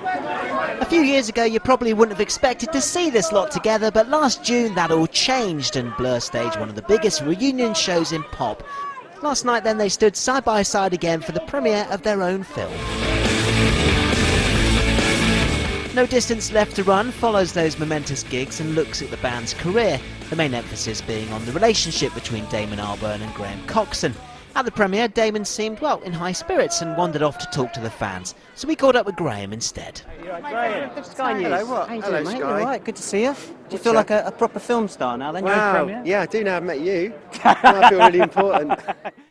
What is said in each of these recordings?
A few years ago you probably wouldn't have expected to see this lot together, but last June that all changed and Blur staged one of the biggest reunion shows in pop. Last night then they stood side by side again for the premiere of their own film. No Distance Left to Run follows those momentous gigs and looks at the band's career, the main emphasis being on the relationship between Damon Albarn and Graham Coxon. At the premiere, Damon seemed, well, in high spirits and wandered off to talk to the fans, so we caught up with Graham instead. You're right, Graham. Sky News. Hello, what? How you Hello, doing, mate? Sky. You all right? Good to see you. Do you feel like a proper film star now then? You're in premiere? Yeah, I do now I've met you. I feel really important.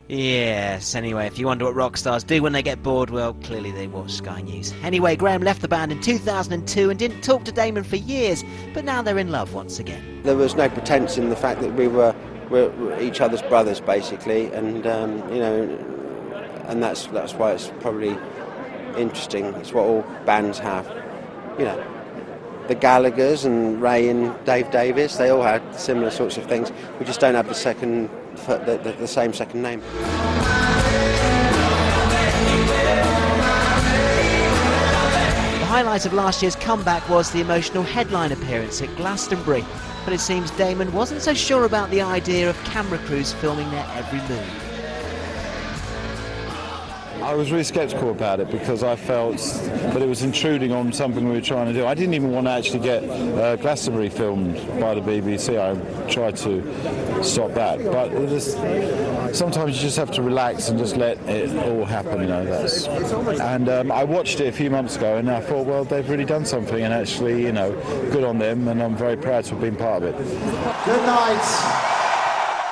Yes, anyway, if you wonder what rock stars do when they get bored, well, clearly they watch Sky News. Anyway, Graham left the band in 2002 and didn't talk to Damon for years, but now they're in love once again. There was no pretense in the fact that we're each other's brothers, basically, and you know, and that's why it's probably interesting. It's what all bands have, you know. The Gallaghers and Ray and Dave Davis, they all had similar sorts of things. We just don't have the same second name. The highlight of last year's comeback was the emotional headline appearance at Glastonbury, but it seems Damon wasn't so sure about the idea of camera crews filming their every move. I was really sceptical about it because I felt that it was intruding on something we were trying to do. I didn't even want to actually get Glastonbury filmed by the BBC. I tried to stop that, but sometimes you just have to relax and just let it all happen, you know. And I watched it a few months ago and I thought, well, they've really done something, and actually, you know, good on them, and I'm very proud to have been part of it. Good night.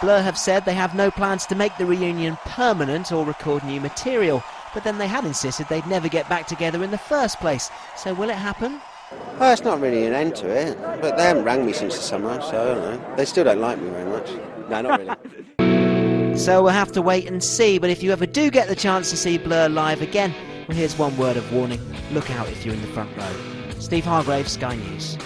Blur have said they have no plans to make the reunion permanent or record new material, but then they had insisted they'd never get back together in the first place. So will it happen? Well, it's not really an end to it, but they haven't rang me since the summer, so I don't know. They still don't like me very much. No, not really. So we'll have to wait and see, but if you ever do get the chance to see Blur live again, well, here's one word of warning. Look out if you're in the front row. Steve Hargrave, Sky News.